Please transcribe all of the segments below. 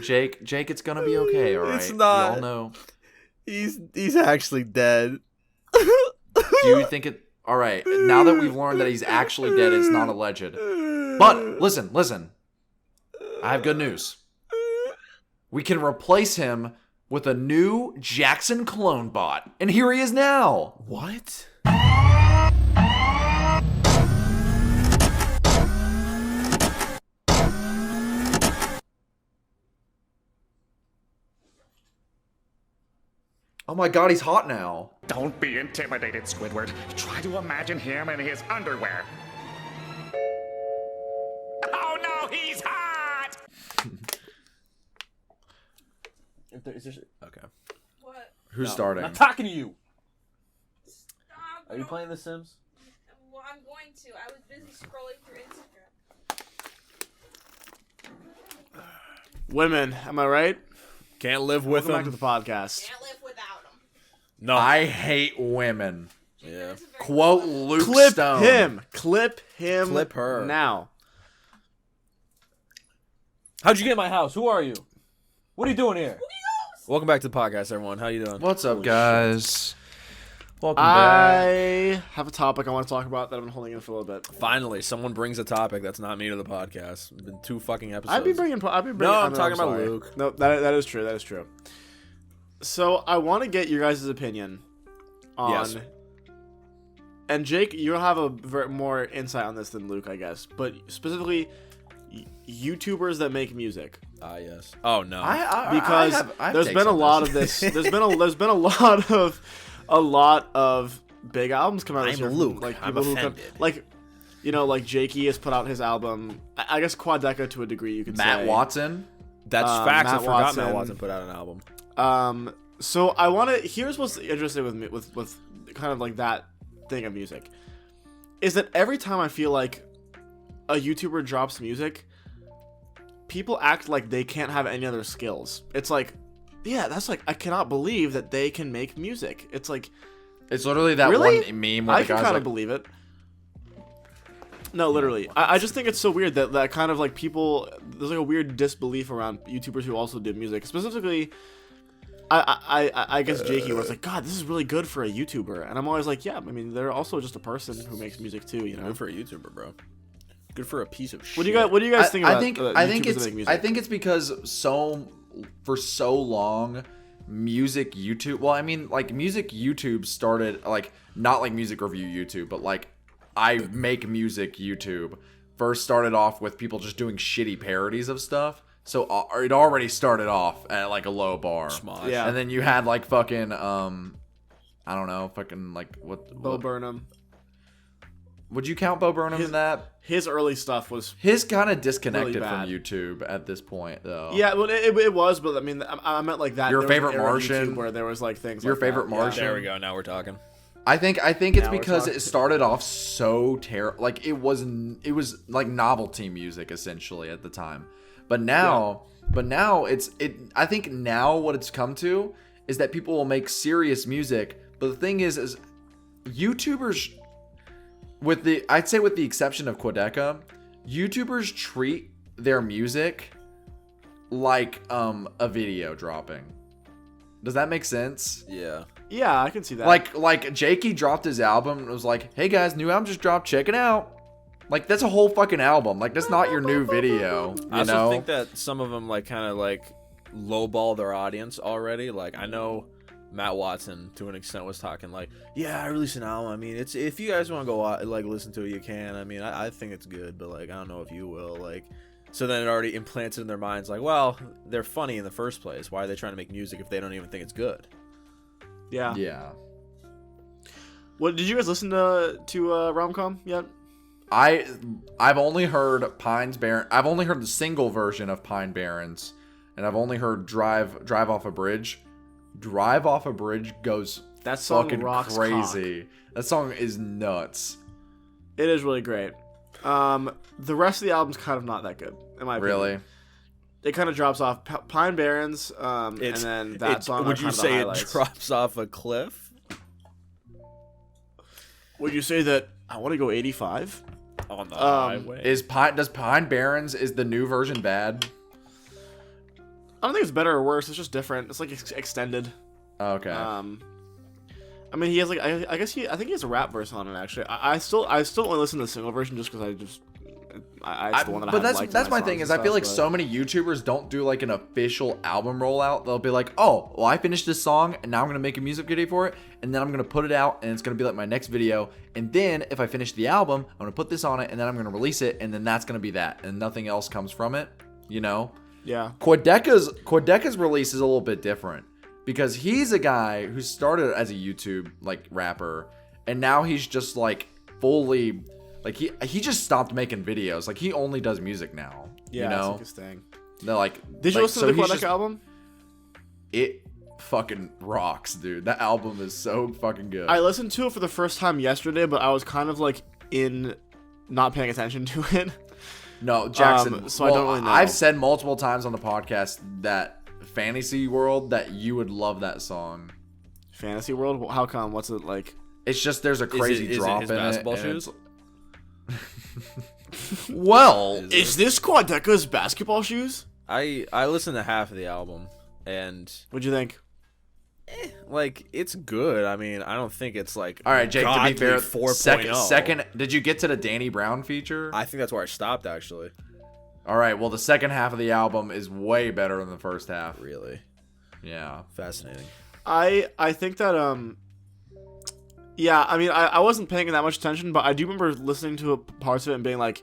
Jake, it's gonna be okay, all right? It's not. We all know. He's actually dead. Do you think it... All right, now that we've learned that he's actually dead, it's not alleged. But, listen. I have good news. We can replace him with a new Jackson clone bot. And here he is now. What? Oh my god, he's hot now. Don't be intimidated, Squidward. Try to imagine him in his underwear. Oh no, he's hot! Okay. What? Who's starting? I'm not talking to you. Stop. Are you playing The Sims? Well, I'm going to. I was busy scrolling through Instagram. Women, am I right? Can't live with Welcome back them. to the podcast. Can't live without them. No. I hate women. Yeah. Quote Luke Clip Stone. him. Clip him. Clip her. Now. How'd you get in my house? Who are you? What are you doing here? Welcome back to the podcast, everyone. How you doing? What's up, guys? Welcome back. I have a topic I want to talk about that I've been holding in for a little bit. Finally, someone brings a topic that's not me to the podcast. It's been 2 fucking episodes. I'd be bringing. No, I'm talking about sorry. Luke. No, that is true. That is true. So I want to get your guys' opinion on. Yes. And Jake, you'll have a more insight on this than Luke, I guess. But specifically, YouTubers that make music. Yes. Oh no. Because there's been a lot of this. There's been a lot of big albums come out this I'm year. Luke. Like I'm people offended. like Jakey has put out his album. I guess Quadeca to a degree, you could say. Matt Watson. That's facts. Matt I forgot Watson. Matt Watson put out an album. So I want to. Here's what's interesting with me with kind of like that thing of music, is that every time I feel like a YouTuber drops music, people act like they can't have any other skills. It's like, yeah, that's like, I cannot believe that they can make music. It's like, It's literally that Really? one meme where I the can guy's kind like, of believe it. No, literally. I just think it's so weird that kind of like people, there's like a weird disbelief around YouTubers who also do music. Specifically, I guess Jakey, where it's like, God, this is really good for a YouTuber. And I'm always like, yeah, I mean, they're also just a person who makes music too, you know? Good for a YouTuber, bro. Good for a piece of shit. What do you guys think about I think YouTubers that make music? I think it's because for so long music YouTube, well, I mean, like, music YouTube started, like, not like music review YouTube, but like I make music YouTube first started off with people just doing shitty parodies of stuff. So it already started off at like a low bar. Smosh. Yeah. And then you had like fucking I don't know, fucking like Bo Burnham. Would you count Bo Burnham in that? His early stuff was... His kind of disconnected Really from bad. YouTube at this point, though. Yeah, well, it was, but I mean, I meant like that. Your there was an favorite era of Martian? YouTube where there was like things Your like favorite that. Martian? There we go. Now we're talking. I think it's Now we're because talking. it started off so terrible. Like it was like novelty music essentially at the time. But now I think now what it's come to is that people will make serious music. But the thing is YouTubers, I'd say with the exception of Quadeca, YouTubers treat their music like a video dropping. Does that make sense? Yeah. Yeah, I can see that. Like Jakey dropped his album and was like, "Hey guys, new album just dropped. Check it out." Like that's a whole fucking album. Like that's not your new video. You I also know? think that some of them like kind of like lowball their audience already. Like I know Matt Watson to an extent was talking like, "Yeah, I released an album. I mean, it's if you guys want to go out, like listen to it, you can. I mean, I think it's good, but like I don't know if you will." Like, so then it already implanted in their minds like, "Well, they're funny in the first place. Why are they trying to make music if they don't even think it's good?" yeah. Yeah. What did you guys listen to Romcom yet? I've only heard Pines Barren. I've only heard the single version of Pine Barrens, and I've only heard Drive Off a Bridge. Drive Off a Bridge goes That song fucking rocks crazy. That song is nuts. It is really great. The rest of the album's kind of not that good, in my opinion. Really? It kind of drops off. Pine Barrens, and then that song. Would are you kind of the say it highlights. drops off a cliff? Would you say that I want to go 85? On the highway. Does Pine Barrens is the new version bad? don't think it's better or worse. It's just different. It's like extended. Okay. I mean, he has like I guess I think he has a rap verse on it actually. I still only listen to the single version just because it's the one that but I have that's my songs thing is and I feel stuff, like but- so many YouTubers don't do like an official album rollout. They'll be like, oh, well, I finished this song and now I'm gonna make a music video for it, and then I'm gonna put it out and it's gonna be like my next video. And then if I finish the album, I'm gonna put this on it and then I'm gonna release it, and then that's gonna be that, and nothing else comes from it. You know? Yeah. Quadeca's release is a little bit different because he's a guy who started as a YouTube like rapper, and now he's just like fully. Like he just stopped making videos. Like he only does music now. Yeah, you that's know. like his thing. They're like. Did you listen to the he's Quadeca album? It fucking rocks, dude. That album is so fucking good. I listened to it for the first time yesterday, but I was kind of like in not paying attention to it. No, Jackson. So I don't really know. I've said multiple times on the podcast that Fantasy World that you would love that song. Fantasy World? How come? What's it like? It's just there's a crazy is it drop his in basketball it. and shoes? Well, Is this Quadeca's basketball shoes? I listened to half of the album, and What'd you think? like it's good. I mean, I don't think it's like all right, Jake. To be fair, 4.0. second. Did you get to the Danny Brown feature? I think that's where I stopped actually. All right. Well, the second half of the album is way better than the first half. Really Yeah. fascinating. I think that yeah, I mean I wasn't paying that much attention, but I do remember listening to parts of it and being like,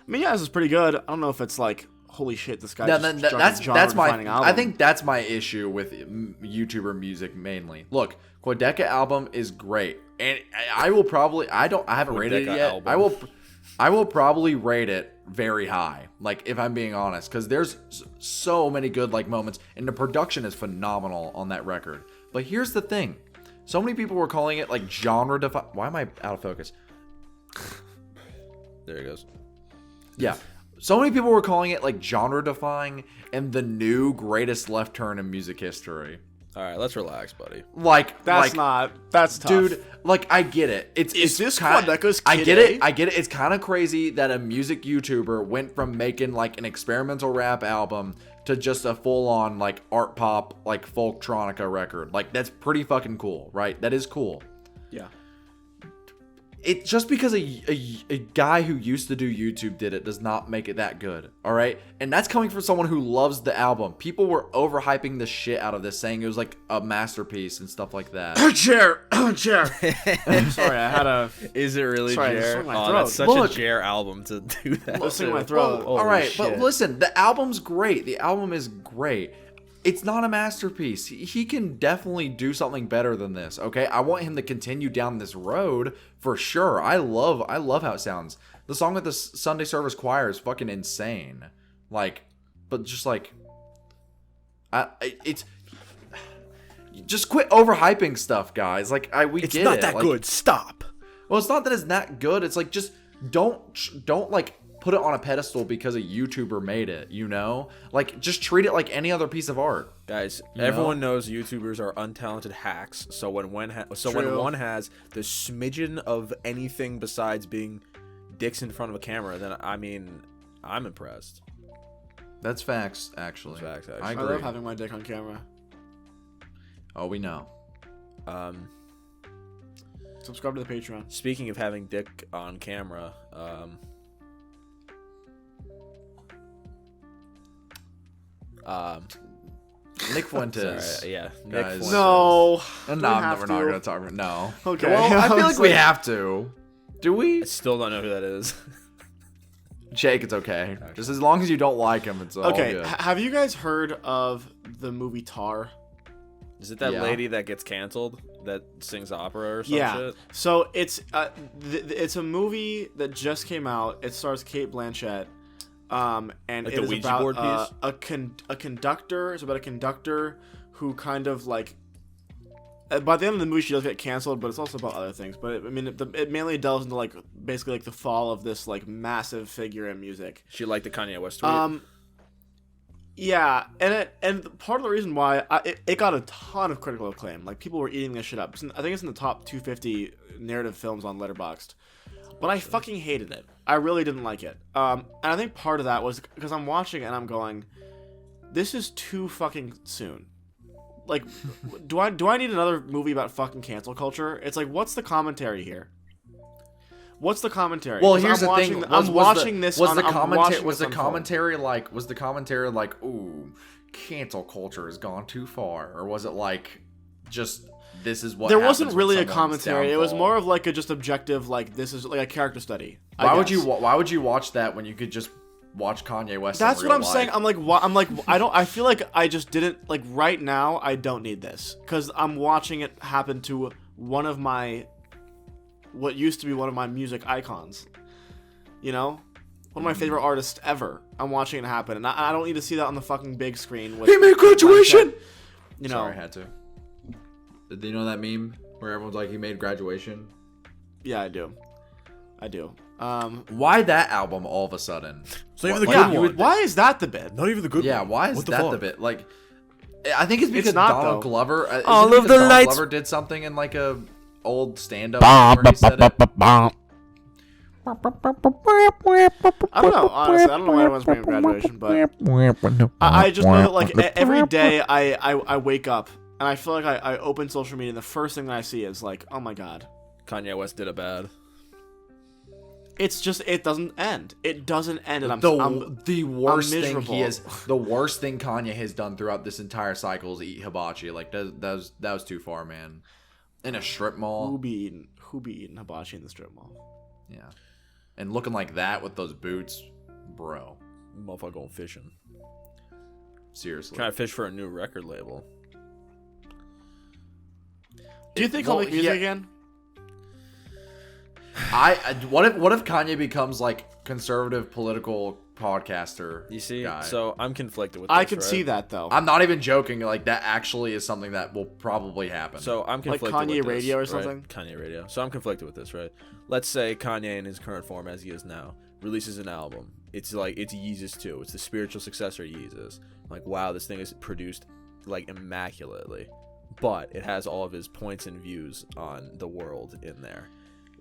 I mean, yeah, this is pretty good. I don't know if it's like, holy shit, this guy No, just that's my. genre-defining album. I think that's my issue with YouTuber music mainly. Look, Quadeca album is great, and I will probably. I haven't rated it Quadeca yet. album. I will probably rate it very high. Like if I'm being honest, because there's so many good like moments, and the production is phenomenal on that record. But here's the thing: so many people were calling it like genre defi. Why am I out of focus? There he goes. Yeah. So many people were calling it like genre defying and the new greatest left turn in music history. All right, let's relax, buddy. Like that's like, that's tough. dude, like I get it. It's this kinda, Quadeca's I Kid get A? it. I get it. It's kind of crazy that a music YouTuber went from making like an experimental rap album to just a full on like art pop like folktronica record. Like that's pretty fucking cool, right? That is cool. Yeah. It just because a guy who used to do YouTube did it does not make it that good, all right? And that's coming from someone who loves the album. People were overhyping the shit out of this, saying it was like a masterpiece and stuff like that. Chair. Sorry, I had a. Is it really Sorry, I just Jer? swung my Oh, throat. that's such Look. a Jer album to do that. Listen to to. my throat. All right, shit. but listen, the album's great. The album is great. It's not a masterpiece. He can definitely do something better than this, okay? I want him to continue down this road for sure. I love how it sounds. The song with the Sunday Service Choir is fucking insane. Like, but just like, it's just quit overhyping stuff, guys. Like, we It's get not it. that Like, good. Stop. well, it's not that it's that good. It's like just don't like put it on a pedestal because a YouTuber made it, you know? Like just treat it like any other piece of art. Guys, You everyone knows YouTubers are untalented hacks. So when when True. one has the smidgen of anything besides being dicks in front of a camera, then I mean, I'm impressed. That's facts, actually. That's facts, actually. I I agree. love having my dick on camera. Oh, we know. Subscribe to the Patreon. Speaking of having dick on camera, Nick Fuentes. sorry, yeah, Nick Guys. Fuentes. No. No, Do we we're have not to? going to talk about no. Okay. Well, I feel like was we have to. Do we? I still don't know who that is. Jake, it's okay. Just as long as you don't like him, it's all Okay. good. Have you guys heard of the movie Tar? Is it that Yeah. lady that gets canceled that sings opera or some Yeah. shit? So it's it's a movie that just came out. It stars Kate Blanchett. And Like it the is Ouija about board piece? a conductor. It's about a conductor who kind of like. By the end of the movie, she does get canceled, but it's also about other things. But it mainly delves into like basically like the fall of this like massive figure in music. She liked the Kanye West tweet. Yeah, and part of the reason why it got a ton of critical acclaim, like people were eating this shit up. I think it's in the top 250 narrative films on Letterboxd, but I fucking hated it. I really didn't like it. And I think part of that was because I'm watching it and I'm going, this is too fucking soon. Like, do I need another movie about fucking cancel culture? It's like, what's the commentary here? What's the commentary? Well, 'Cause here's I'm the thing. I'm watching this. Was the unfold. commentary like, ooh, cancel culture has gone too far, or was it like, just this is what? There wasn't happens really with a someone's commentary. It was downfall? more of like a just objective, like this is like a character study. Why would you watch that when you could just watch Kanye West? That's in what real I'm saying. life? I'm like I feel like I just didn't like right now. I don't need this because I'm watching it happen to one of my, what used to be one of my music icons. You know, one of my favorite artists ever. I'm watching it happen, and I don't need to see that on the fucking big screen. With, He made graduation. You know, Sorry, I had to. Do you know that meme where everyone's like, he made graduation? yeah, I do. Why that album all of a sudden? It's not even the Yeah, good one. why is that the bit? Not even the good Yeah, one. why is What that the fuck? bit? Like, I think it's because It's not, Donald though. Glover. All isn't it of because the Donald lights- Glover did something in like a old stand-up where he said it. I don't know. Honestly, I don't know why everyone's bringing up graduation, but I just know that like every day I wake up and I feel like I open social media and the first thing that I see is like, oh my god, Kanye West did it bad. it's just it doesn't end. It doesn't end, and The worst thing miserable. he has, the worst thing Kanye has done throughout this entire cycle is eat hibachi. Like that was too far, man. In a strip mall, who be eating hibachi in the strip mall? yeah, and looking like that with those boots, bro. Motherfucker going fishing. Seriously. Trying to fish for a new record label. Do you think he'll Well, make music yeah. again? What if Kanye becomes like conservative political podcaster? You see, guy? so I'm conflicted with this, I could right? see that though. I'm not even joking. Like that actually is something that will probably happen. So I'm Like conflicted Kanye with this, Radio or right? something? Kanye Radio. So I'm conflicted with this, right? Let's say Kanye in his current form as he is now releases an album. It's like it's Yeezus 2. It's the spiritual successor of Yeezus. Like, wow, this thing is produced like immaculately. But it has all of his points and views on the world in there.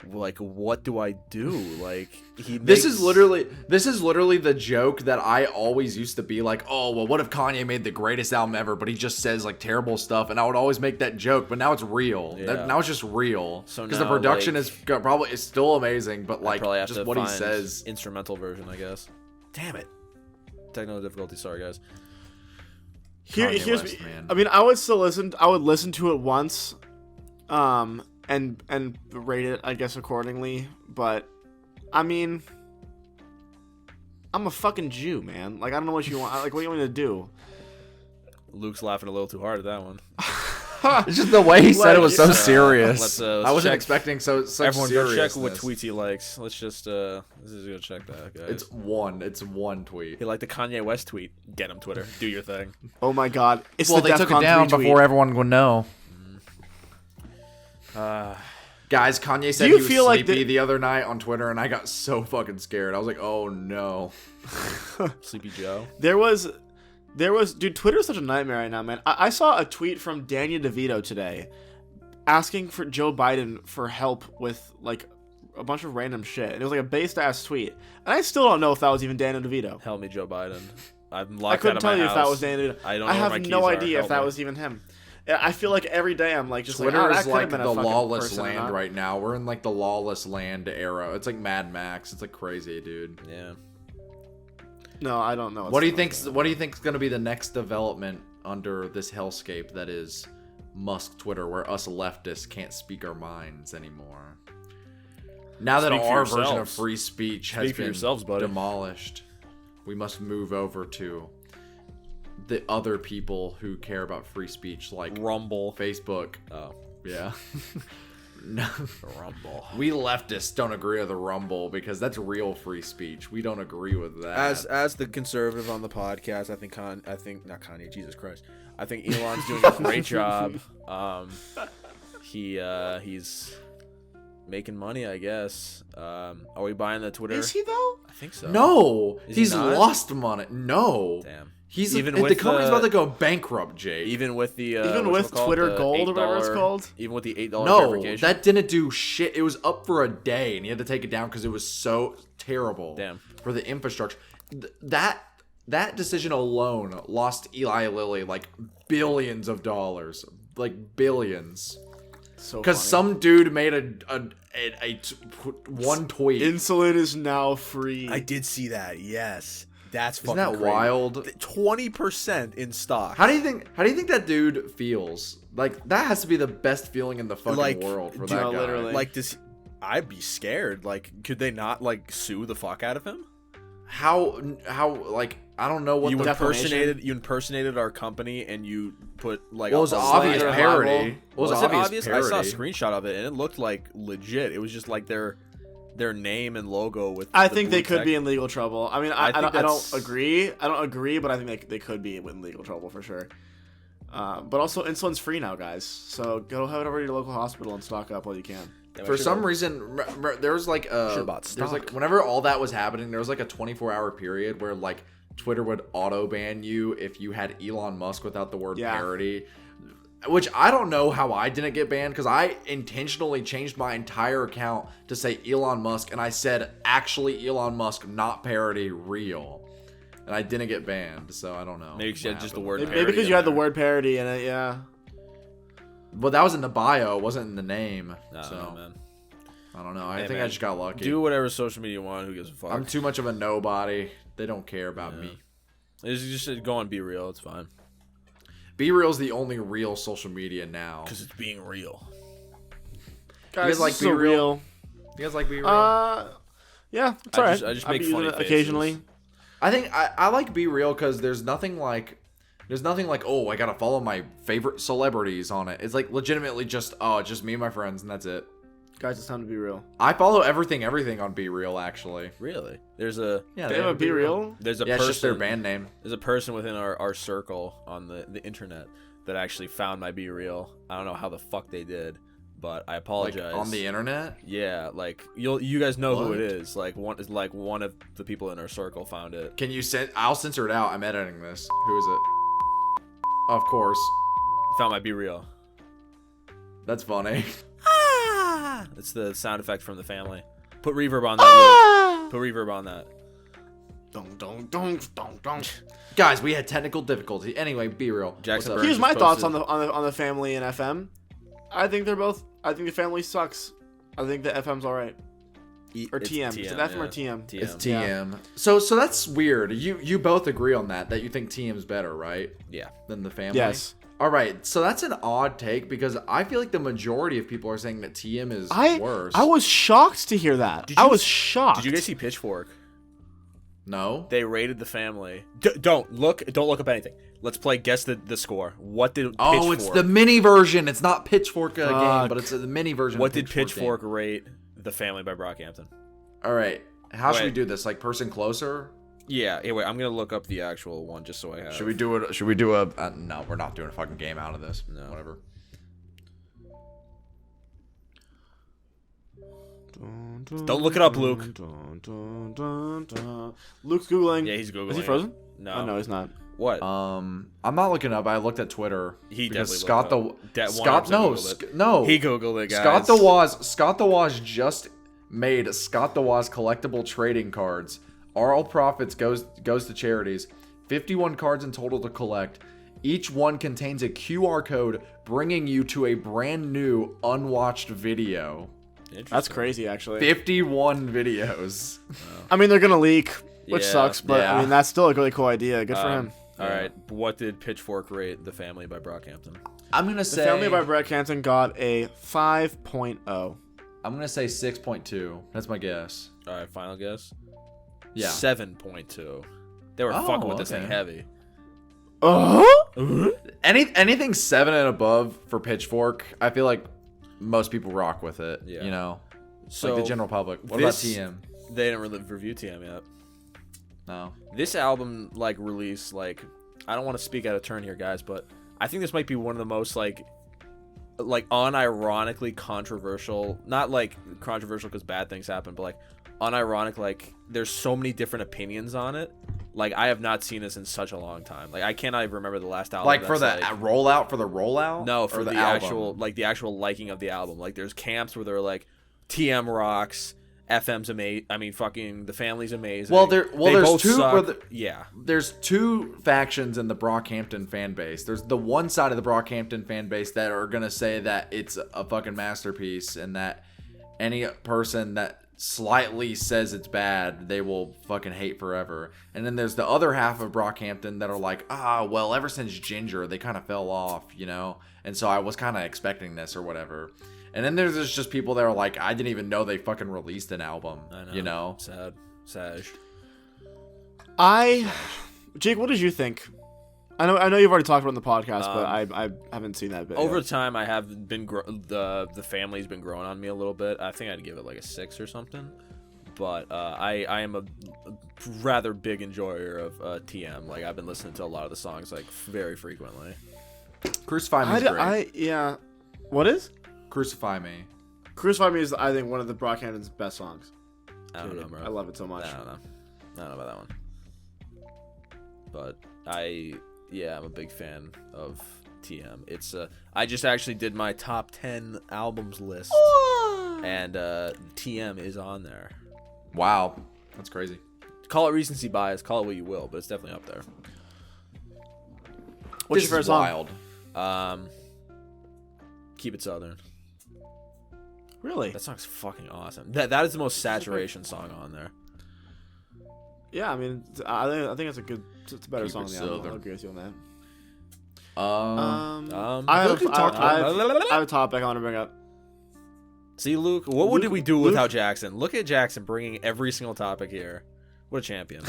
Like, what do I do? Like, This is literally the joke that I always used to be like, oh well, what if Kanye made the greatest album ever, but he just says like terrible stuff, and I would always make that joke, but now it's real. Yeah. Now it's just real. So because the now, production like, is still amazing, but like probably have just to what he find says. instrumental version, I guess. Damn it. Technical difficulty. Sorry, guys. Kanye Here's West, man. I mean, I would listen to it once, and rate it, I guess, accordingly. But I mean, I'm a fucking Jew, man. Like, I don't know what you want. Like, what do you want me to do? Luke's laughing a little too hard at that one. It's just the way he said it was so Let's, serious. let's I wasn't check- expecting such Everyone go check seriousness. what tweets he likes. Let's just let's just go check that, guys. It's one tweet. He liked the Kanye West tweet. Get him, Twitter. Do your thing. Oh my god, it's Well, the they took it DEFCON down 3 tweet. before everyone would know. Uh, Guys, Kanye said you he was feel like sleepy the- the other night on Twitter, and I got so fucking scared. I was like, oh no. Sleepy Joe. There was, dude, Twitter's such a nightmare right now, man. I saw a tweet from Daniel DeVito today asking for Joe Biden for help with, like, a bunch of random shit. And it was, like, a based-ass tweet. And I still don't know if that was even Daniel DeVito. Help me, Joe Biden. I'm I locked couldn't out of tell my you house. if that was Daniel DeVito. I don't know I where have my keys no are. idea if Help that me. was even him. I feel like every day I'm, like, just Twitter like, oh, that is could have like been the a fucking lawless person or land not. right now. We're in like the lawless land era. It's like Mad Max. It's like crazy, dude. Yeah. No, I don't know. What do you think's going to be the next development under this hellscape that is Musk Twitter, where us leftists can't speak our minds anymore? Now that Speak for our version of yourselves. free speech has Speak for been yourselves, buddy. demolished, we must move over to the other people who care about free speech, like Rumble. Facebook. Oh, Yeah. No. Rumble. We leftists don't agree with the Rumble because that's real free speech. We don't agree with that. As the conservative on the podcast, I think not Kanye, Jesus Christ. I think Elon's doing a great job. He's making money, I guess. Are we buying the Twitter? Is he, though? I think so. No, Is he he's not? lost money. No, Damn. he's Even the with company's the- about to go bankrupt, Jake. Even with the Even with whatchamacallit, Twitter the Gold or whatever it's $8 called? Even with the $8 no, verification. that didn't do shit. It was up for a day, and he had to take it down because it was so terrible. Damn. For the infrastructure, that that decision alone lost Eli Lilly like billions of dollars, like billions. So Because funny. some dude made one tweet. Insulin is now free. I did see that. Yes, that's Isn't fucking that crazy. wild? 20% in stock. How do you think that dude feels? Like that has to be the best feeling in the fucking world for dude, that guy. literally. Like this, I'd be scared. Like, could they not like sue the fuck out of him? How like I don't know what You the impersonated our company, and you put like Well, it was a obvious slander parody. libel. It was it obvious I saw a parody. screenshot of it, and it looked like legit. It was just like their name and logo with. I the think blue they could text. be in legal trouble. I mean, I I think don't that's- agree. I don't agree, but I think they could be in legal trouble for sure. But also, insulin's free now, guys. So go head over to your local hospital and stock up while you can. Damn, I For should've- some reason, there was like Should've bought there's like stock. whenever all that was happening, there was like a 24-hour period where like Twitter would auto ban you if you had Elon Musk without the word Yeah. parody. Which I don't know how I didn't get banned because I intentionally changed my entire account to say Elon Musk and I said actually Elon Musk, not parody, real. And I didn't get banned, so I don't know. Maybe 'cause you what had just the happened. word. Maybe parody because in you had the there. word parody in it, yeah. But that was in the bio, it wasn't in the name. I don't so know, man. I don't know. I Hey, think I man, just got lucky. Do whatever social media you want. Who gives a fuck? I'm too much of a nobody. They don't care about Yeah. me. It's just go and be real. It's fine. Be Real's the only real social media now. Because it's being real. Guys, like this Be is so Real? real. You guys like Be Real? Yeah, it's I alright. just- I just I'll make be using funny it faces. occasionally. I think I like Be Real because there's nothing like oh I gotta follow my favorite celebrities on it. It's like legitimately just just me and my friends and that's it. Guys, it's time to be real. I follow everything on Be Real actually. Really? There's a Yeah, They have a Be Real? there's a Yeah, it's person. just their band name. There's a person within our circle on the internet that actually found my Be Real. I don't know how the fuck they did, but I Like apologize. on the internet. Yeah, like you guys know who What? it is. Like one of the people in our circle found it. Can you send? I'll censor it out. I'm editing this. Who is it? Of course. Found my Be Real. That's funny. It's the sound effect from the family. Put reverb on that. Put reverb on that. Dong, dong, dong, dong, dong. Guys, we had technical difficulty. Anyway, Be Real. Jackson What's up? Burns Here's my just thoughts posted- on the family and FM. I think the family sucks. I think the FM's alright. Or It's TM. Is it FM or TM? It's TM. TM. So that's weird. You both agree on that you think TM's better, right? Yeah. Than the family? Yes. All right. So that's an odd take because I feel like the majority of people are saying that TM is worse. I was shocked to hear that. I was shocked. Did you guys see Pitchfork? No. They rated the family. Don't look up anything. Let's play guess the score. What did Pitchfork? Oh, it's the mini version. It's not Pitchfork game, Fuck. but it's the mini version. What of did Pitchfork game. rate The Family by Brockhampton? All right. How should we Wait. do this? Like person closer? Yeah. Hey, wait. I'm gonna look up the actual one just so I have. Should we do it? Should we do a? No, we're not doing a fucking game out of this. No. Whatever. Don't look it up, Luke. Luke's googling. Yeah, he's googling. Is he frozen? No. Oh, no, he's not. What? I'm not looking up. I looked at Twitter. He because definitely Scott looked the up. Scott no Googled it. no He googled it, guys. Scott the Waz just made Scott the Waz collectible trading cards. All profits goes to charities. 51 cards in total to collect. Each one contains a QR code bringing you to a brand new unwatched video. That's crazy, actually. 51 videos. I mean, they're gonna leak, which Yeah. sucks, but Yeah. I mean, that's still a really cool idea. Good for him. All right. What did Pitchfork rate The Family by Brockhampton? I'm gonna The say Family by Brett Canton got a 5.0. I'm gonna say 6.2. That's my guess. All right. Final guess. Yeah. 7.2. They were Oh, fucking with this okay. thing heavy. Anything 7 and above for Pitchfork, I feel like most people rock with it. Yeah. You know, So like the general public. What this- about TM? They didn't really review TM yet. No. This album, like, release, like, I don't want to speak out of turn here, guys, but I think this might be one of the most, like unironically controversial. Not like controversial because bad things happen, but like unironic. Like, there's so many different opinions on it. Like, I have not seen this in such a long time. Like, I cannot even remember the last album. Like for the that's, like- rollout, for the rollout. No, Or for the album? actual, like, the actual liking of the album. Like, there's camps where they're like, TM rocks, FM's amazing. I mean, fucking The Family's amazing. Well, They there's both two. suck. Yeah. There's two factions in the Brockhampton fan base. There's the one side of the Brockhampton fan base that are gonna say that it's a fucking masterpiece, and that any person that slightly says it's bad, they will fucking hate forever. And then there's the other half of Brockhampton that are like, well, ever since Ginger, they kind of fell off, you know? And so I was kind of expecting this or whatever. And then there's just people that are like, I didn't even know they fucking released an album, I know. you know? Sad. Jake, what did you think? I know you've already talked about it on the podcast, but I haven't seen that video. Over time, I have been the Family's been growing on me a little bit. I think I'd give it like a 6 or something. But I am a rather big enjoyer of TM. Like, I've been listening to a lot of the songs like very frequently. Crucify Me is great. Yeah. What is? Crucify Me. Crucify Me is, I think, one of the Brockhampton's best songs. I don't know, bro. I love it so much. I don't know about that one. But I'm a big fan of TM. It's I just actually did my top 10 albums list, and TM is on there. Wow, that's crazy. Call it recency bias, call it what you will, but it's definitely up there. What's This your is first song? wild. Keep It Southern. Really? That song's fucking awesome. That is the most saturation song on there. Yeah, I mean, I think it's a good, it's a better Keep song It than the album. Southern. I'll agree with you on that. I I feel like we talked about- have a topic I want to bring up. See, Luke, what would Luke- we do Luke- without Jackson? Look at Jackson bringing every single topic here. What a champion.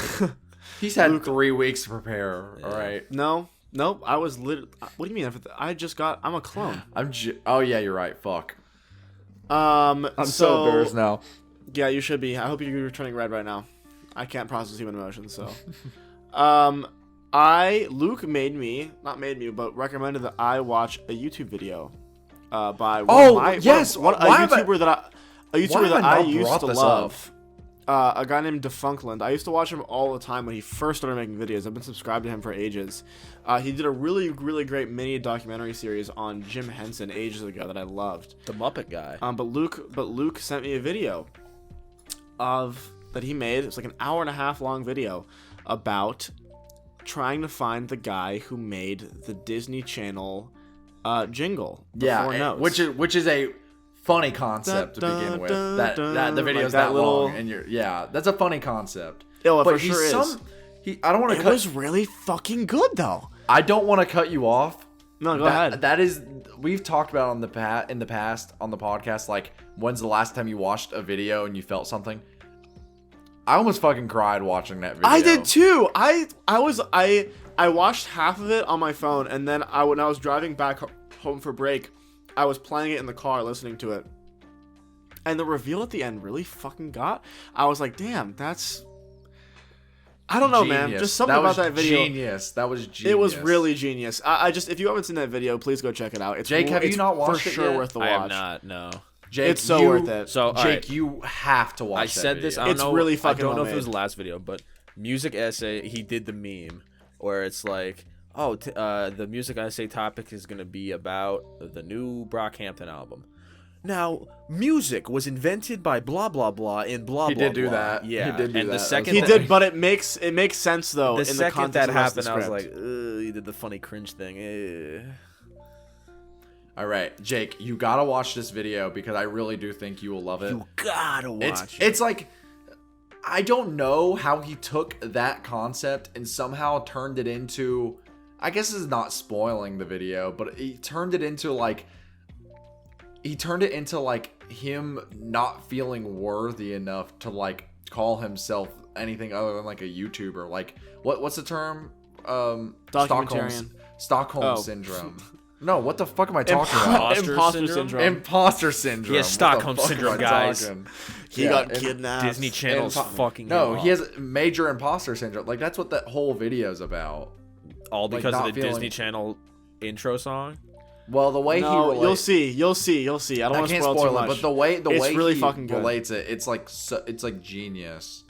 He's had 3 weeks to prepare. Yeah. All right. Nope. I was lit. What do you mean? I'm a clone. Oh yeah, you're right. Fuck. I'm so embarrassed now. Yeah, you should be. I hope you're turning red right now. I can't process human emotions, so. Luke but recommended that I watch a YouTube video, by a YouTuber that I used to love. A guy named Defunkland. I used to watch him all the time when he first started making videos. I've been subscribed to him for ages. He did a really, really great mini documentary series on Jim Henson ages ago that I loved. The Muppet guy. But Luke sent me a video that he made. It's like an hour and a half long video about trying to find the guy who made the Disney Channel jingle. Yeah, Four Notes. which is a funny concept to begin with. That the video's like that that little- long, and that's a funny concept. Yeah, but for sure is. I don't want to It cut. was really fucking good though. I don't want to cut you off. No, go ahead. That is, we've talked about in the past on the podcast. Like, when's the last time you watched a video and you felt something? I almost fucking cried watching that video. I did too. I watched half of it on my phone, and then when I was driving back home for break, I was playing it in the car, listening to it, and the reveal at the end really fucking got. I was like, damn, that's. I don't know, man. Just something about that video. Genius. That was genius. It was really genius. I just, if you haven't seen that video, please go check it out. It's Jake, have you not watched for it sure yet? worth the watch. I have not, no. Jake, It's so worth it. So, all Jake, right. you have to watch. I said that this. video. I don't It's know. really fucking I don't know well if it was made. the last video, but music essay. He did the meme where it's like, the music essay topic is gonna be about the new Brockhampton album. Now, music was invented by blah blah blah in blah He blah. did do blah. that. Yeah, He did do and that. the That second He was- did, but it makes sense though. the in the second context that of the rest of happened, the I was script. like, he did the funny cringe thing. All right, Jake, you gotta watch this video because I really do think you will love it. You gotta watch it. It's like, I don't know how he took that concept and somehow turned it into, I guess this is not spoiling the video, but he turned it into like him not feeling worthy enough to like call himself anything other than like a YouTuber. Like, what's the term? Documentarian. Stockholm Oh. syndrome. No, what the fuck am I talking about? Imposter syndrome. Imposter syndrome. He has What the Stockholm fuck am syndrome, I guys. talking? He Yeah, got and kidnapped. Disney Channel's fucking No, him he up. has major imposter syndrome. Like, that's what that whole video's about. all like, because not of the feeling- Disney Channel intro song. Well, the way he No, relates, you'll see. I don't I want to can't spoil too spoil it, much. but the way It's really he fucking good. relates it, it's like it's like genius.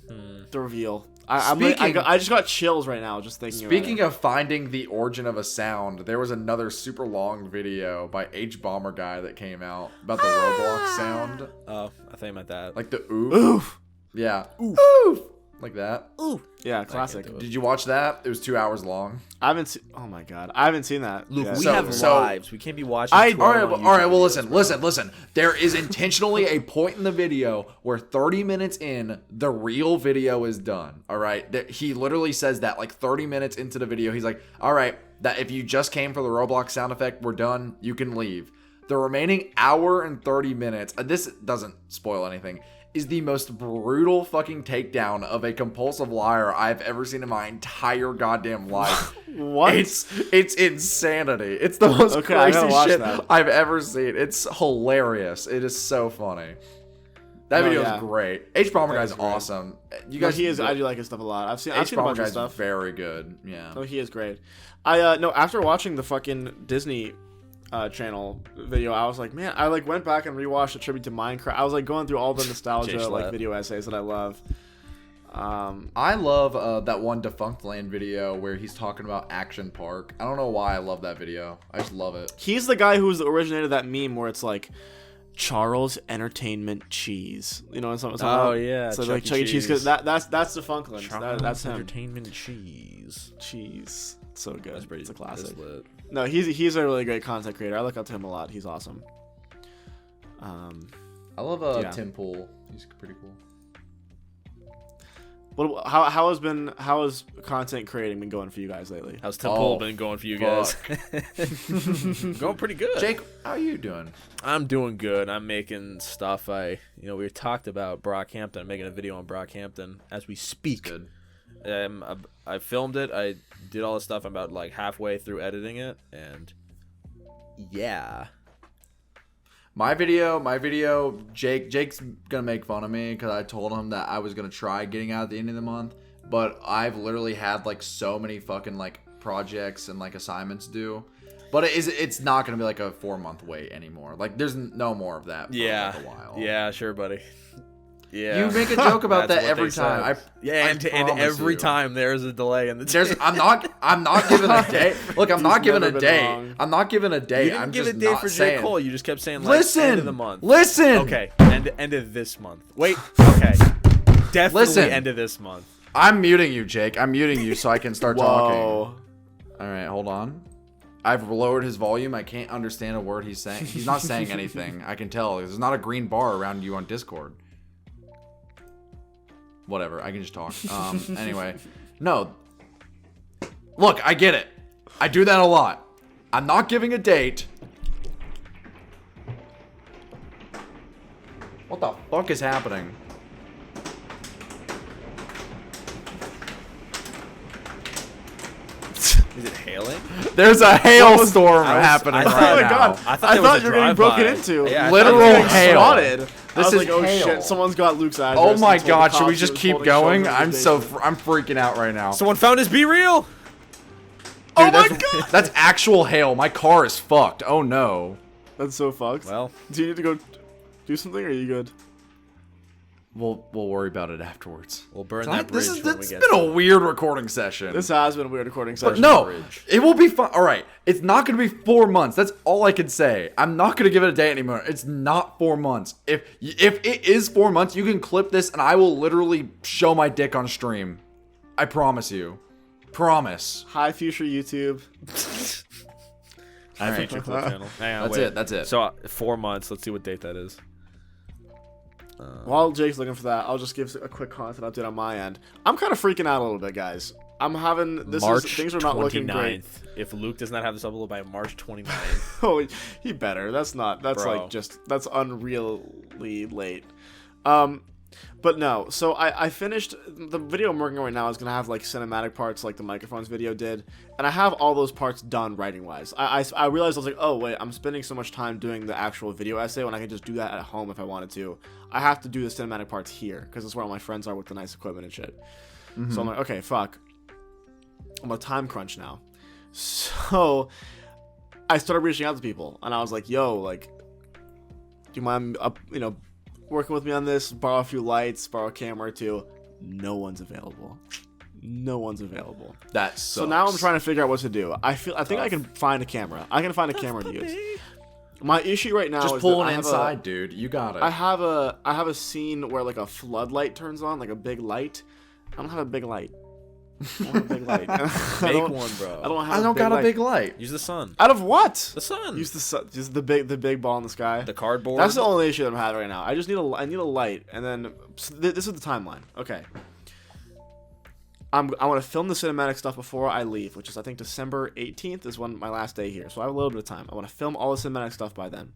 The reveal. I just got chills right now just thinking about it. Speaking of finding the origin of a sound, there was another super long video by H Bomber Guy that came out about the Roblox sound. Oh, I think I meant that. Like the oof. Oof. Yeah. Oof. Like that. Ooh. Yeah, classic. do it. Did you watch that? It was 2 hours long. I haven't seen. Oh my god, I haven't seen that. Luke, yet. we So- have so- lives. We can't be watching. I- 2 All right, hour well, long all right. YouTube Well, videos, listen. There is intentionally a point in the video where 30 minutes in, the real video is done. All right. He literally says that like 30 minutes into the video, he's like, "All right, that if you just came for the Roblox sound effect, we're done. You can leave." The remaining hour and 30 minutes. This doesn't spoil anything. Is the most brutal fucking takedown of a compulsive liar I've ever seen in my entire goddamn life. What? It's insanity. It's the most Okay, I gotta crazy watch shit that. I've ever seen. It's hilarious. It is so funny. That No, video yeah. is great. H Bomber That Guy's is great. awesome. You No, guys, he is. I do like his stuff a lot. I've seen a H Bomber bunch of Guy's stuff. very good. Yeah. Oh, he is great. I no, after watching the fucking Disney channel video, I was like, man, I like went back and rewatched a tribute to Minecraft. I was like going through all the nostalgia Jay like Schlatt. video essays that I love. I love that one Defunct Land video where he's talking about Action Park. I don't know why I love that video. I just love it. He's the guy who's originated that meme where it's like Charles Entertainment Cheese. You know, something. Oh, yeah, So Chuck like E. Chuck E. Cheese, because Cheese. that's the Funklands. That's him. Entertainment cheese. Cheese. So good. That's pretty. It's a classic. That's lit. No, he's a really great content creator. I look up to him a lot. He's awesome. I love Yeah. Tim Pool. He's pretty cool. How has content creating been going for you guys lately? How's Tim Oh, Pool been going for you guys? Going pretty good. Jake, how are you doing? I'm doing good. I'm making stuff. We talked about Brockhampton. I'm making a video on Brockhampton as we speak. Good. I filmed it. I did all the stuff. I'm about like halfway through editing it, and yeah. My video, Jake's gonna make fun of me because I told him that I was gonna try getting out at the end of the month, but I've literally had like so many fucking like projects and like assignments due. But it's not gonna be like a 4-month wait anymore. Like there's no more of that for Yeah. like a while. Yeah, sure, buddy. Yeah. You make a joke about That's that what every they time. said. I and promise every you. time there's a delay in the There's I'm not giving a day. Look, I'm not giving a never been day. wrong. I'm not giving a day. You didn't I'm give just a day not for saying. J. Cole. You just kept saying like Listen, end of the month. Listen. Okay, end of this month. Wait. Okay. Definitely Listen. end of this month. I'm muting you, Jake. I'm muting you so I can start talking. Whoa. All right, hold on. I've lowered his volume. I can't understand a word he's saying. He's not saying anything. I can tell. There's not a green bar around you on Discord. Whatever. I can just talk. Anyway. No. Look, I get it. I do that a lot. I'm not giving a date. What the fuck is happening? Is it hailing? There's a hailstorm I was- happening I right thought- Oh my now. god! I I thought there thought was a you were getting drive-by. broken into. Yeah, I Literal thought you were Getting hail. swatted. This I was is like, oh hail. shit! Someone's got Luke's address. Oh my and told the god, should we cops just he was keep holding going? children in I'm his so basement. I'm freaking out right now. Someone found his Be Real. Dude, that's actual hail. My car is fucked. Oh no. That's so fucked. Well, do you need to go do something, or are you good? We'll worry about it afterwards. we'll burn that bridge This when we has get been to a it. weird recording session. This has been a weird recording session. But no, bridge. it will be fun. All right, it's not going to be 4 months. That's all I can say. I'm not going to give it a day anymore. It's not 4 months. If it is 4 months, you can clip this and I will literally show my dick on stream. I promise you. Promise. Hi, future YouTube. I have Alright. feature clip channel. Hang on, That's wait. it. That's it. So 4 months. Let's see what date that is. While Jake's looking for that, I'll just give a quick content update on my end. I'm kind of freaking out a little bit, guys. I'm having things are not looking great. 29th. If Luke does not have this uploaded by March 29th, Oh, he better. That's Bro. that's unreally late. But no. So I finished the video I'm working on right now is gonna have like cinematic parts like the microphones video did, and I have all those parts done writing wise. I realized I was like, oh wait, I'm spending so much time doing the actual video essay when I could just do that at home if I wanted to. I have to do the cinematic parts here because it's where all my friends are with the nice equipment and shit. So I'm like, okay, fuck. I'm a time crunch now. So I started reaching out to people, and I was like, yo, like, do you mind, working with me on this? Borrow a few lights, borrow a camera or two. no one's available. No one's available. That sucks. So now I'm trying to figure out what to do. I think I can find a camera. I can find a camera to use. My issue right now Just is pull that it inside, dude. You got it. I have a scene where like a floodlight turns on, like a big light. I don't have a big light. I don't have a big light. Make one, bro. I don't got a big light. Use the sun. Out of what? The sun. Use the sun. Use the big ball in the sky. The cardboard. That's the only issue that I'm having right now. I just need a light, and then this is the timeline. Okay. I want to film the cinematic stuff before I leave, which is I think December 18th is when my last day here. So I have a little bit of time. I want to film all the cinematic stuff by then.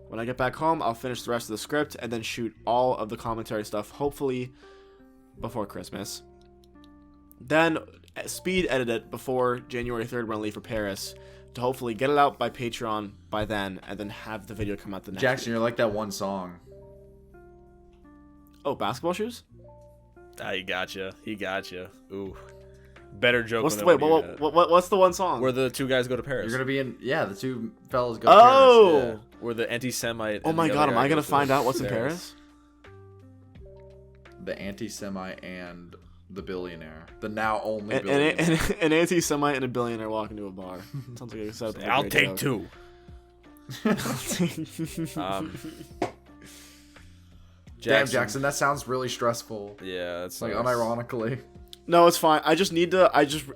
When I get back home, I'll finish the rest of the script and then shoot all of the commentary stuff, hopefully before Christmas. Then speed edit it before January 3rd when I leave for Paris to hopefully get it out by Patreon by then and then have the video come out the next Jackson, week. you're like that one song. Oh, basketball shoes? He gotcha. He gotcha. Ooh. Better joke. What's than the, wait, what you got. what's the one song? Where the two guys go to Paris. You're gonna be in. Yeah, the two fellas go. Oh! To Paris. Yeah. Where the anti-Semite. Oh and my the god, other am guy I gonna goes to find out what's in Paris? The anti-Semite and the billionaire. The now only An billionaire. anti-Semite and a billionaire walk into a bar. Sounds like a setup. for a I'll great take joke. two. Damn, Jackson, that sounds really stressful. Yeah, that's Like unironically. No, it's fine. I just need to.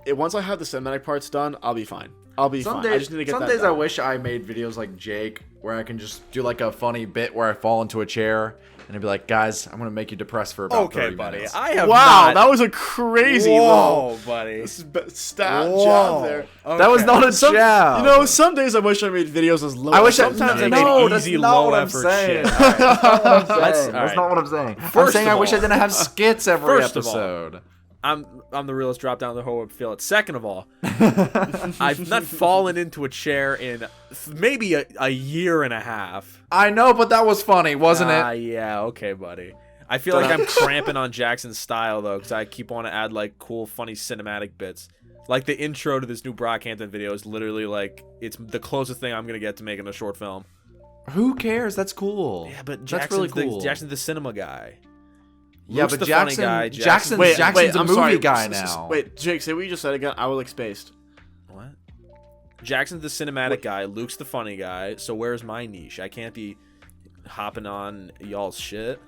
Once I have the cinematic parts done, I'll be fine. I'll be fine. I just need to get some that days done. I wish I made videos like Jake, where I can just do like a funny bit where I fall into a chair and I'd be like, guys, I'm gonna make you depressed for about 30 minutes. I have Wow, that was a crazy Whoa, roll. buddy. Stab Whoa. jab there. That was not a jab. You know, some days I wish I made videos as low. I wish Sometimes I no, made that's easy, not what I'm low-effort saying. shit. That's not what I'm saying. all That's right. not what I'm saying. I'm First saying of I wish I all- didn't have skits every First of all, episode. I'm the realest drop down the hole and feel it. Second of all, I've not fallen into a chair in maybe a year and a half. I know, but that was funny, wasn't it? Yeah, okay, buddy. I feel like I'm cramping on Jackson's style though, because I keep wanting to add like cool, funny cinematic bits. Like the intro to this new Brockhampton video is literally like it's the closest thing I'm gonna get to making a short film. Who cares? That's cool. Yeah, but that's really cool. Jackson's the cinema guy. Yeah, Luke's but the Jackson, funny guy. Jackson's Wait, a I'm movie sorry. guy now. Wait, Jake, say what you just said again. I was like spaced. What? Jackson's the cinematic guy. Luke's the funny guy. So where's my niche? I can't be hopping on y'all's shit.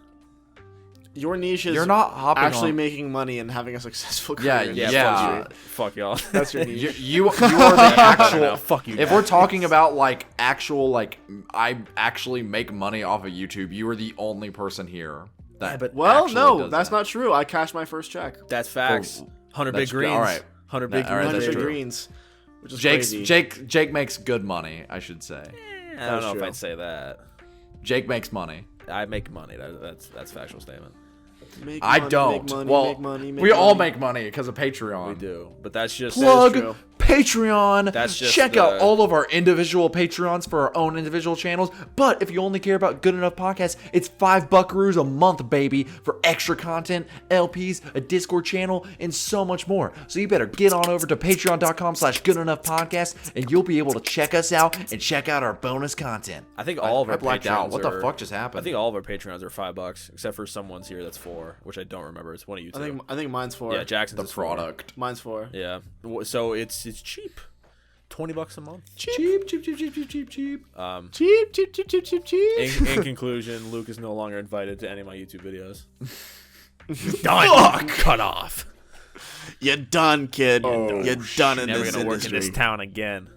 Your niche is You're not hopping actually on. making money and having a successful Yeah, career. in yeah. this Yeah. industry. Fuck y'all. That's your niche. You are the actual. No, fuck you. If guys. we're talking about like actual like I actually make money off of YouTube, you are the only person here that. Yeah, but- Well, actually no, does that's that. not true. I cashed my first check. That's facts. 100 big That's good. greens. All right. 100 big All right, greens. that's 100 true. greens, which is Jake's crazy. Jake makes good money, I should say. I don't know if true. I'd say that. Jake makes money. I make money. That's a factual statement. Make I money, don't. Make money, well, make money, make we all money. make money because of Patreon. We do, but that's just Plug true. Patreon. That's just Check out the- all of our individual Patreons for our own individual channels. But if you only care about Good Enough Podcasts, it's $5 a month, baby, for extra content, LPs, a Discord channel, and so much more. So you better get on over to patreon.com/goodenoughpodcast, and you'll be able to check us out and check out our bonus content. I think all of I our blacked Patreons out. What the are- fuck just happened? I think all of our Patreons are $5, except for someone's here that's $4, which I don't remember. It's one of you two. I think mine's 4. Yeah, Jackson's the is $4. product. Mine's 4. Yeah, so it's cheap, $20 a month. Cheap. Cheap, cheap, cheap, cheap, cheap, cheap. In conclusion, Luke is no longer invited to any of my YouTube videos. Done. Cut off. You're done, kid. Oh, You're done in Never this gonna work in industry. this town again.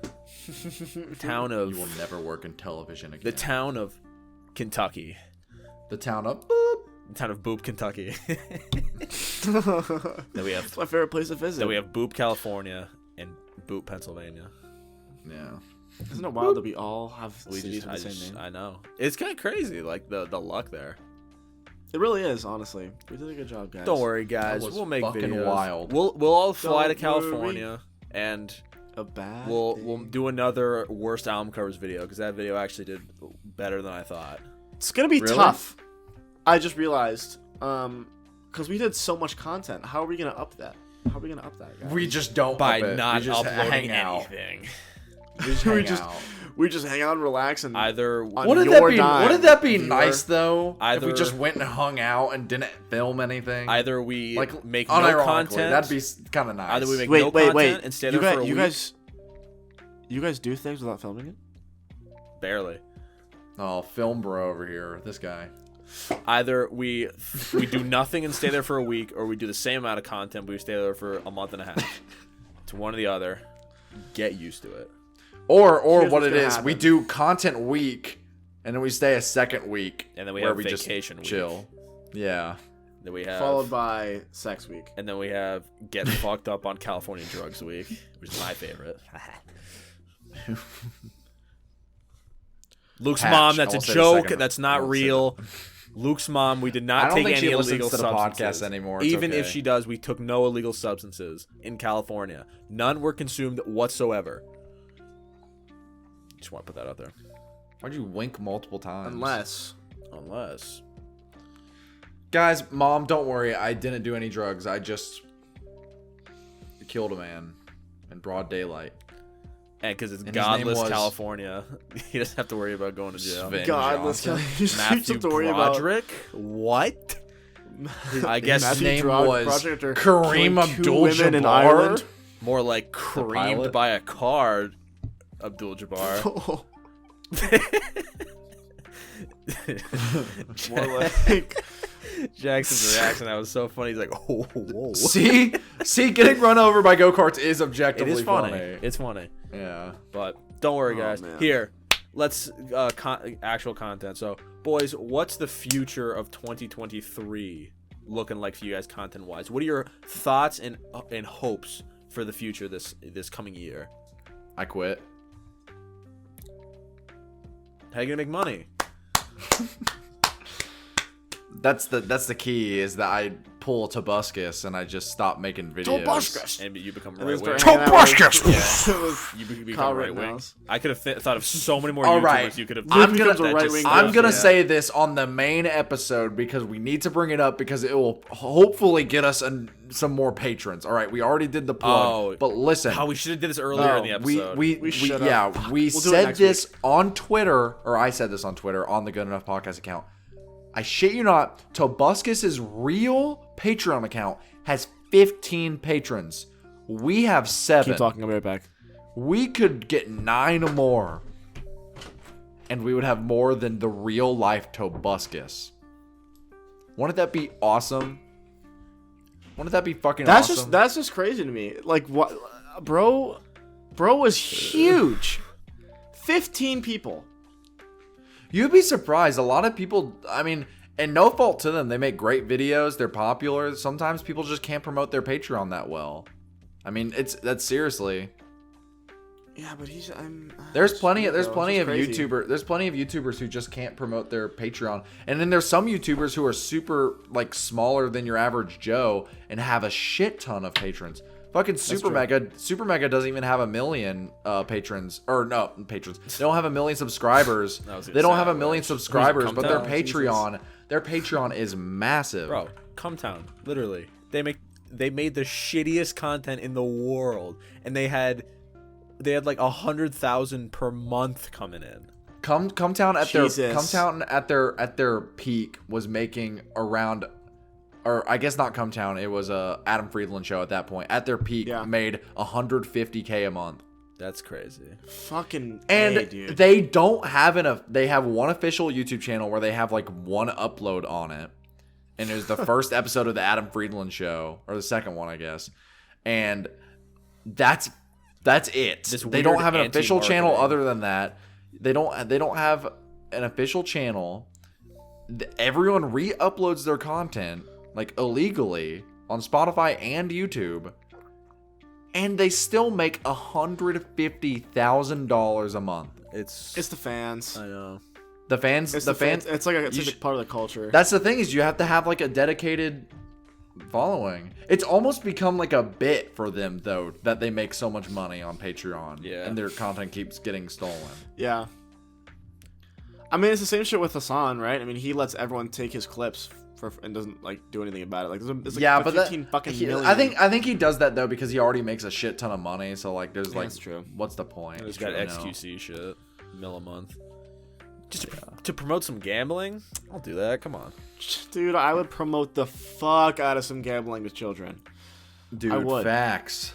Town You of will never work in television again. the town of Kentucky. The town of boop. The town of Boop, Kentucky. Then we have It's my favorite place to visit. then we have Boop, California, and Boop, Pennsylvania. Yeah. Isn't it wild that we all have We cities just, with the same name? I know. It's kind of crazy, like the luck there. It really is, honestly. We did a good job, guys. Don't worry, guys. That was We'll make fucking videos. wild. We'll all fly to Don't California and A bad. we'll thing. do another worst album covers video because that video actually did better than I thought. It's gonna be Really? tough. I just realized, because we did so much content. How are we gonna up that? How are we gonna up that, guys? We just don't By up it. not we just uploading hang out. anything. We just We hang just- out. we just hang out and relax and Either on Wouldn't your that be dime, wouldn't that be viewer. nice though? If we Either- just went and hung out and didn't film anything. either we like make no unironically, content. that'd be kind of nice. Either we make Wait, no wait, content wait. and stay You there guys, for a you week. you guys do things without filming it? Barely. Oh, film bro over here. This guy. Either we do nothing and stay there for a week, or we do the same amount of content but we stay there for a month and a half. It's one or the other. Get used to it. Or Here's what what's it gonna is, we happen. do content week, and then we stay a second week, And then we where have we vacation just week. chill. Yeah. Then we have Followed by sex week. and then we have get fucked up on California drugs week, which is my favorite. Luke's Patch. mom, that's I a won't say the joke. second- That's I not won't say real. Luke's mom, we did I not don't take think any she listens illegal to the substances. podcast anymore. It's Even if okay. she does, we took no illegal substances in California. None were consumed whatsoever. Just want to put that out there. Why'd you wink multiple times? Unless. Guys, mom, don't worry. I didn't do any drugs. I just killed a man in broad daylight. And because it's And his name godless was- California, he doesn't have to worry about going to jail. Sven Godless. Johnson. You just Matthew have to worry about. Broderick? What? I guess His Matthew name Broderick was after Kareem killing two women in Abdul-Jabbar. Ireland. more like creamed pilot? by a car, Abdul-Jabbar. More like Jackson's reaction, that was so funny. He's like, oh, whoa. See, getting run over by go karts is It objectively is funny. funny. It's funny. Yeah. But don't worry, Oh, guys. man. Here, let's actual content. So, boys, what's the future of 2023 looking like for you guys, content wise? What are your thoughts and hopes for the future this coming year? I quit. How you gonna make money? That's the key, is that I pull Tobuscus and I just stop making videos. Tobuscus. And you become And right then wing. start hanging out with- Tobuscus. You become Kyle right wing. Rittenhouse. I could have thought of so many more All YouTubers right. you could have. I'm Luke gonna- becomes a that just- right-wing I'm gonna Yeah. say this on the main episode because we need to bring it up because it will hopefully get us some more patrons. All right, we already did the plug, Oh. but listen, How we should have did this earlier in the episode. we should've. yeah, Fuck. we We'll do it said next this week. on Twitter, or I said this on Twitter on the Good Enough Podcast account. I shit you not, Tobuscus's real Patreon account has 15 patrons. We have 7. Keep talking. I'll be right back. We could get 9 more, and we would have more than the real life Tobuscus. Wouldn't that be awesome? Wouldn't that be fucking awesome? That's just crazy to me. Like what, bro was huge. 15 people. You'd be surprised. A lot of people, I mean, and no fault to them. They make great videos. They're popular. Sometimes people just can't promote their Patreon that well. I mean, that's seriously. Yeah, but he's. There's plenty of crazy. YouTubers who just can't promote their Patreon. And then there's some YouTubers who are super like smaller than your average Joe and have a shit ton of patrons. Fucking Super Mega doesn't even have 1 million patrons, or no patrons. They don't have 1 million subscribers. They don't have 1 million subscribers, but their Patreon is massive. Bro, Cumtown, literally. They made the shittiest content in the world, and they had like 100,000 per month coming in. Cumtown at their peak was making around, or I guess not Cumtown, it was Adam Friedland show at that point. At their peak, made 150K a month. That's crazy. Fucking And A, dude. they don't have they have one official YouTube channel where they have like one upload on it. And it was the first episode of the Adam Friedland show, or the second one, I guess. And that's it. This They don't weird have an official channel anti-marketing. other than that. They don't have an official channel. Everyone re-uploads their content like illegally on Spotify and YouTube. And they still make $150,000 a month. It's It's the fans. I know. The fans, It's the fans. It's like you a part of the culture. That's the thing, is you have to have like a dedicated following. It's almost become like a bit for them though that they make so much money on Patreon. Yeah. And their content keeps getting stolen. Yeah. I mean, it's the same shit with Hassan, right? I mean, he lets everyone take his clips and doesn't like do anything about it. Like, it's like Yeah, but 15 fucking million. I think he does that though because he already makes a shit ton of money. So like, there's like, that's true. what's the point? He's got You know? XQC shit. mil a month. Just to promote some gambling? I'll do that. Come on. Dude, I would promote the fuck out of some gambling with children. Dude, I would. facts.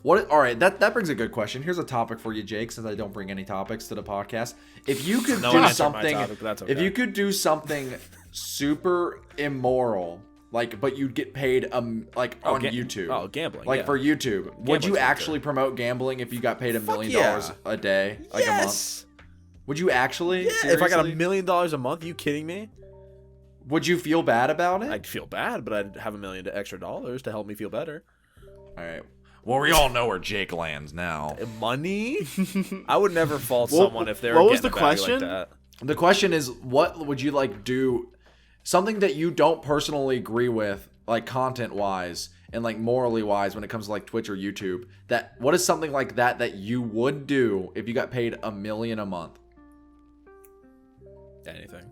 What? All right, that brings a good question. Here's a topic for you, Jake, since I don't bring any topics to the podcast. If you could No one do answered my something, topic, but that's okay. if you could do something super immoral, like, but you'd get paid like on YouTube. Oh, gambling. Like yeah. for YouTube, would Gambling's you okay. actually promote gambling if you got paid $1 million yeah. a day, like a month? Yes. Would you actually? Yeah. If I got Seriously? $1 million a month, you kidding me? Would you feel bad about it? I'd feel bad, but I'd have $1 million extra dollars to help me feel better. All right. Well, we all know where Jake lands now. Money? I would never fault What- someone if they were what was getting the a value question? like that. The question is, what would you like do? Something that you don't personally agree with, like content-wise and like morally-wise, when it comes to like Twitch or YouTube. What is something like that you would do if you got paid $1 million a month? Anything.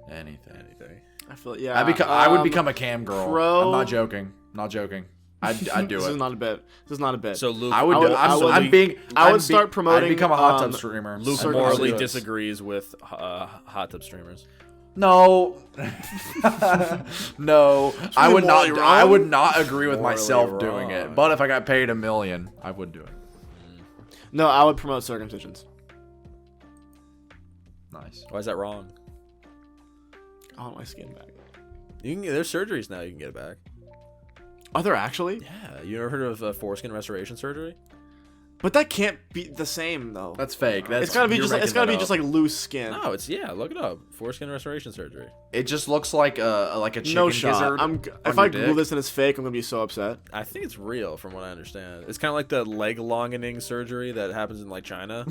Anything. I feel yeah. I would become a cam girl. pro- I'm not joking. Not joking. I'd do This it. is not a bit. This is not a bit. So Luke, I would. I'm would start promoting, I'd become a hot tub um, streamer. Luke Circumcised. morally Yes. disagrees with hot tub streamers. No, no, I would not. morally I wrong? would not agree with Morally myself doing it. wrong. But if I got paid $1 million, I would do it. No, I would promote circumcisions. Nice. Why is that wrong? I want my skin back. You can. There's surgeries now. You can get it back. Are there actually? Yeah. You ever heard of foreskin restoration surgery? But that can't be the same though. That's fake. That's It's gotta be you're just. It's making gotta that be up. just like loose skin. No, it's look it up. Foreskin restoration surgery. It just looks like a chicken No shot. gizzard. I'm. on If your I Google dick. this and it's fake, I'm gonna be so upset. I think it's real, from what I understand. It's kind of like the leg longening surgery that happens in like China.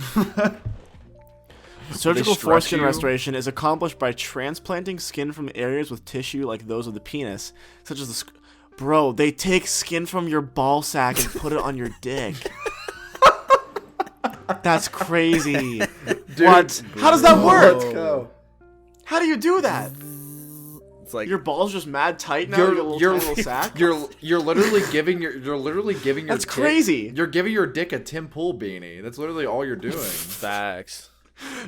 Surgical stretch foreskin you? restoration is accomplished by transplanting skin from areas with tissue like those of the penis, such as the. Bro, they take skin from your ball sack and put it on your dick. That's crazy. What? How does that work? Let's go. How do you do that? It's like Your balls just mad tight now. Your little sack. You're literally giving your That's dick- crazy. You're giving your dick a Tim Pool beanie. That's literally all you're doing. facts.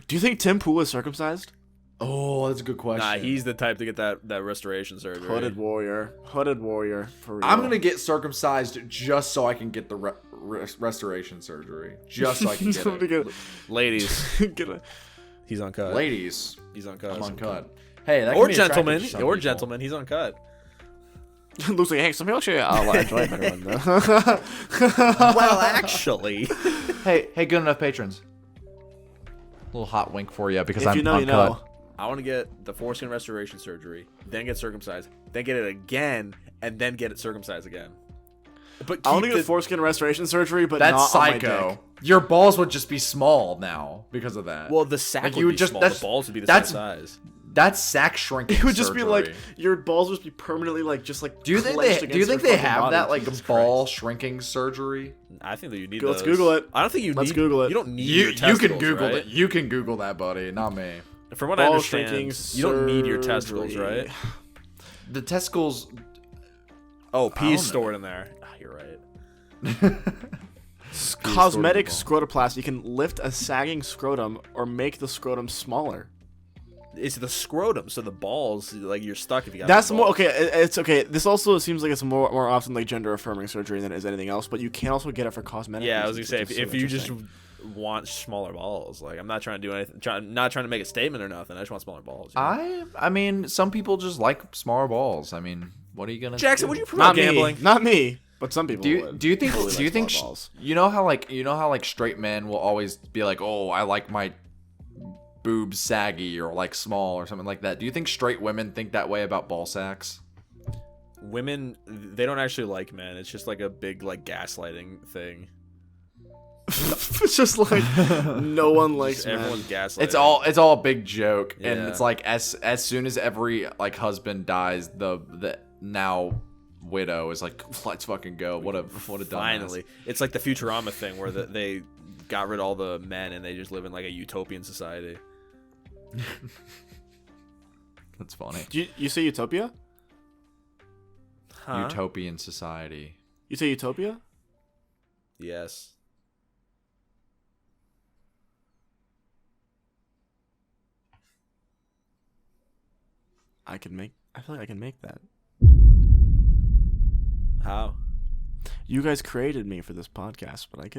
Do you think Tim Pool is circumcised? Oh, that's a good question. Nah, he's the type to get that restoration surgery. Hooded warrior. Hooded warrior. For real. I'm gonna get circumcised just so I can get the restoration surgery. Just so I can get I'm it. gonna Ladies, get a- he's uncut. Ladies, He's uncut. I'm uncut. Hey, that can Or be attractive gentlemen, to some or people. gentlemen, he's uncut. Looks like, hey, some people actually enjoy it better when Well, actually, Hey, good enough patrons. Little hot wink for you because If I'm you know, you uncut. know. I want to get the foreskin restoration surgery, then get circumcised, then get it again, and then get it circumcised again. But I want to keep get the- foreskin restoration surgery, but That's not on my psycho. dick. Your balls would just be small now because of that. Well, the sack Like, would you would be just- small. that's- The balls would be the that's- same size. that's sack shrinking. It would just be like surgery. your balls would just be permanently like just like. Do you think clenched they against your fucking have body. that like Jesus ball Christ. shrinking surgery? I think that you need. Let's those. Google it. I don't think you Let's need. Google it. You don't need You your testicles, can Google right? it. You can Google that, buddy. Not me. From what I Ball understand, shrinking you don't need your testicles, surgery. right? The testicles. Oh, don't pee's know. stored in there. Ah, you're right. Cosmetic stored in scrotoplasty can lift a sagging scrotum or make the scrotum smaller. It's the scrotum, so the balls, like you're stuck if you got. That's the more balls. okay. It's okay. This also seems like it's more often like gender affirming surgery than it is anything else. But you can also get it for cosmetic. Yeah, I was gonna reasons, say which is if so you just interesting. want smaller balls, like I'm not trying to do anything, not trying to make a statement or nothing. I just want smaller balls. you know? I mean, some people just like smaller balls. I mean, what are you gonna? Jackson, do? would you promote not gambling? me, not me, but some people. Do you would. do you think Really do you like think smaller balls. you know how like straight men will always be like, oh, I like my boobs saggy or like small or something like that. Do you think straight women think that way about ball sacks? Women, they don't actually like men. It's just like a big like gaslighting thing. It's just like no one likes men. Everyone's gaslighting. It's all a big joke, and Yeah. it's like as soon as every like husband dies, the now widow is like, let's fucking go. What a dumbass. Finally, it's like the Futurama thing where they got rid of all the men and they just live in like a utopian society. That's funny. Do you say utopia? Huh? Utopian society. You say utopia? Yes. I feel like I can make that. How? You guys created me for this podcast, but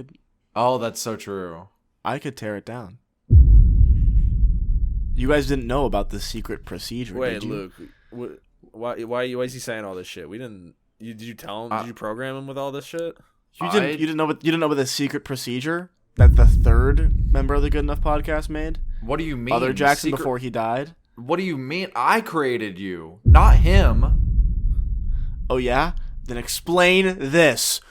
Oh, that's so true. I could tear it down. You guys didn't know about the secret procedure, Wait, did you? Luke. Why is he saying all this shit? We didn't. Did you tell him? Did you program him with all this shit? You didn't know about the secret procedure that the third member of the Good Enough podcast made? What do you mean? Other Jackson before he died? What do you mean? I created you, not him. Oh yeah? Then explain this.